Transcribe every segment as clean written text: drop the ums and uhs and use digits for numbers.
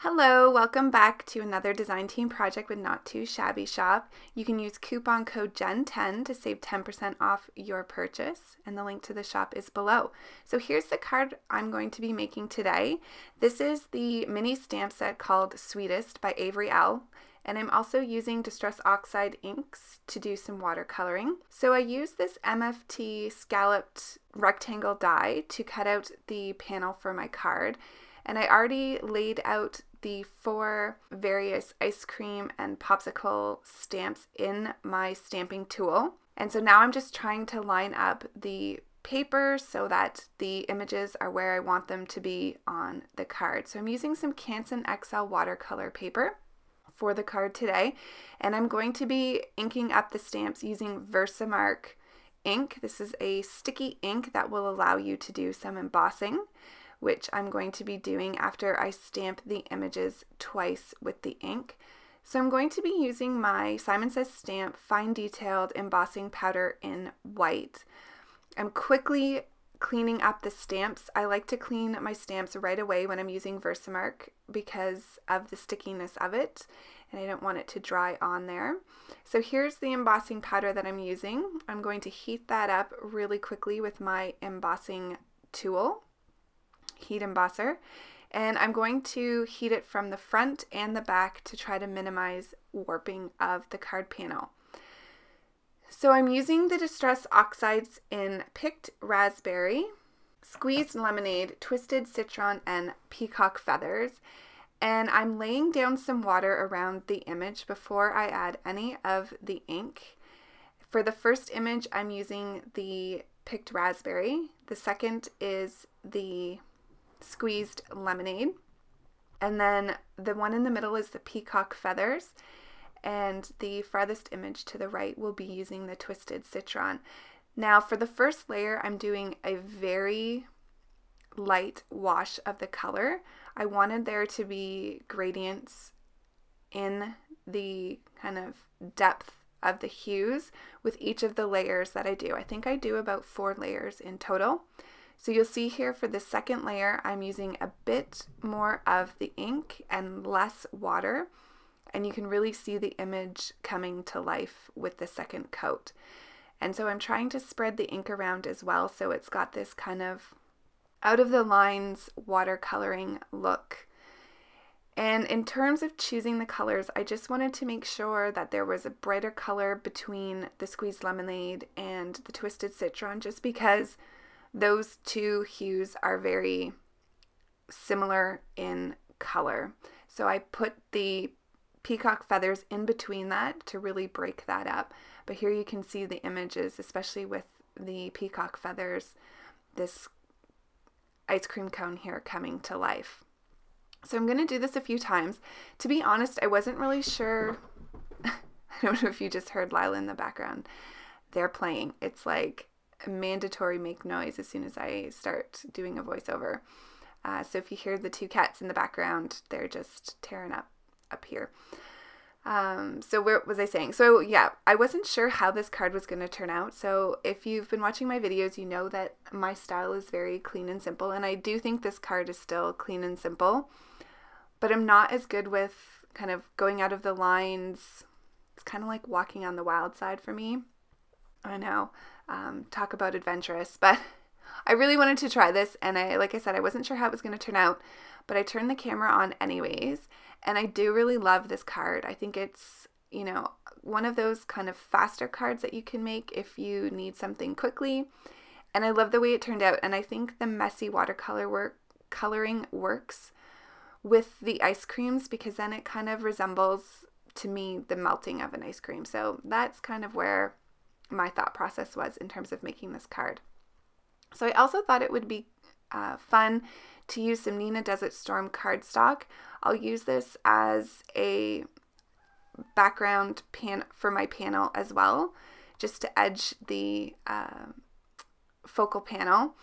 Hello, welcome back to another design team project with Not2Shabby shop. You can use coupon code GEN10 to save 10% off your purchase, and the link to the shop is below. So here's the card I'm going to be making today. This is the mini stamp set called Sweetest by Avery Elle, and I'm also using Distress Oxide inks to do some watercoloring. So I used this MFT scalloped rectangle die to cut out the panel for my card. And I already laid out the 4 various ice cream and popsicle stamps in my stamping tool. And so now I'm just trying to line up the paper so that the images are where I want them to be on the card. So I'm using some Canson XL watercolor paper for the card today. And I'm going to be inking up the stamps using Versamark ink. This is a sticky ink that will allow you to do some embossing, which I'm going to be doing after I stamp the images twice with the ink. So I'm going to be using my Simon Says Stamp Fine Detailed Embossing Powder in white. I'm quickly cleaning up the stamps. I like to clean my stamps right away when I'm using Versamark because of the stickiness of it, and I don't want it to dry on there. So here's the embossing powder that I'm using. I'm going to heat that up really quickly with my embossing tool, heat embosser, and I'm going to heat it from the front and the back to try to minimize warping of the card panel. So I'm using the Distress Oxides in Picked Raspberry, Squeezed Lemonade, Twisted Citron, and Peacock Feathers, and I'm laying down some water around the image before I add any of the ink. For the first image, I'm using the Picked Raspberry. The second is the Squeezed Lemonade, and then the one in the middle is the Peacock Feathers, and the farthest image to the right will be using the Twisted Citron. Now for the first layer, I'm doing a very light wash of the color. I wanted there to be gradients in the kind of depth of the hues with each of the layers that I do. I think I do about 4 layers in total. So you'll see here for the second layer, I'm using a bit more of the ink and less water, and you can really see the image coming to life with the second coat. And so I'm trying to spread the ink around as well, so it's got this kind of out of the lines watercoloring look. And in terms of choosing the colors, I just wanted to make sure that there was a brighter color between the Squeezed Lemonade and the Twisted Citron, just because those two hues are very similar in color. So I put the Peacock Feathers in between that to really break that up. But here you can see the images, especially with the Peacock Feathers, this ice cream cone here coming to life. So I'm going to do this a few times. To be honest, I wasn't really sure. I don't know if you just heard Lila in the background. They're playing. It's like mandatory make noise as soon as I start doing a voiceover. So if you hear the 2 cats in the background, they're just tearing up here. So where was I saying? So yeah, I wasn't sure how this card was going to turn out. So if you've been watching my videos, you know that my style is very clean and simple, and I do think this card is still clean and simple, but I'm not as good with kind of going out of the lines. It's kind of like walking on the wild side for me. I know. Talk about adventurous, but I really wanted to try this, and like I said, I wasn't sure how it was going to turn out, but I turned the camera on anyways, and I do really love this card. I think it's, you know, one of those kind of faster cards that you can make if you need something quickly, and I love the way it turned out, and I think the messy coloring works with the ice creams because then it kind of resembles, to me, the melting of an ice cream. So that's kind of where my thought process was in terms of making this card. So I also thought it would be fun to use some Nina Desert Storm cardstock. I'll use this as a background for my panel as well, just to edge the focal panel.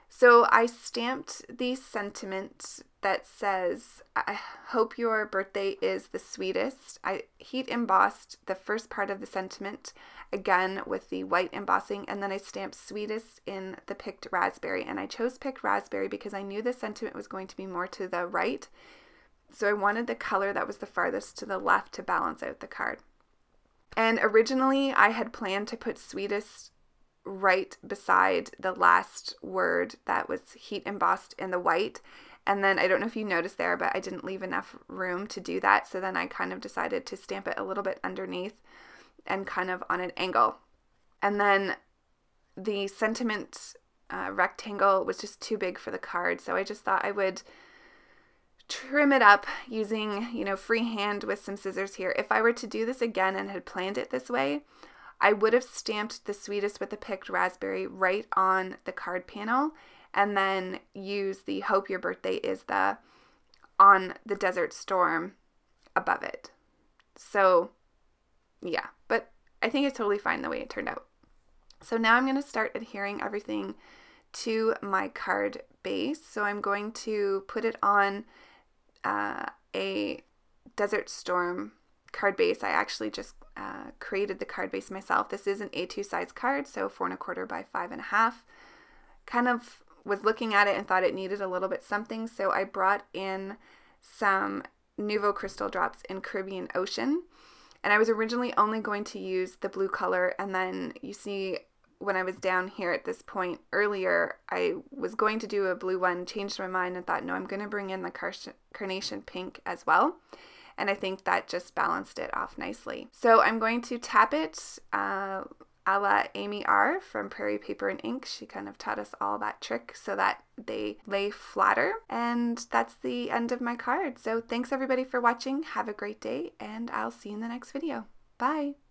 So I stamped the sentiment that says, "I hope your birthday is the sweetest." I heat embossed the first part of the sentiment again with the white embossing, and then I stamped sweetest in the Picked Raspberry. And I chose Picked Raspberry because I knew the sentiment was going to be more to the right, So I wanted the color that was the farthest to the left to balance out the card. And originally I had planned to put Sweetest right beside the last word that was heat embossed in the white. And then I don't know if you noticed there, but I didn't leave enough room to do that. So then I kind of decided to stamp it a little bit underneath and kind of on an angle. And then the sentiment rectangle was just too big for the card. So I just thought I would trim it up using, freehand with some scissors here. If I were to do this again and had planned it this way, I would have stamped the Sweetest with a picked raspberry right on the card panel, and then use the Hope Your Birthday is the on the Desert Storm above it. So yeah, but I think it's totally fine the way it turned out. So now I'm going to start adhering everything to my card base. So I'm going to put it on a Desert Storm card base. I actually just created the card base myself. This is an A2 size card, so 4 1/4 by 5 1/2. Kind of was looking at it and thought it needed a little bit something, so I brought in some Nuvo crystal drops in Caribbean Ocean. And I was originally only going to use the blue color, and then you see when I was down here at this point earlier, I was going to do a blue one, changed my mind and thought, no, I'm going to bring in the carnation pink as well. And I think that just balanced it off nicely. So I'm going to tap it a la Amy R. from Prairie Paper and Ink. She kind of taught us all that trick so that they lay flatter. And that's the end of my card. So thanks everybody for watching. Have a great day, and I'll see you in the next video. Bye!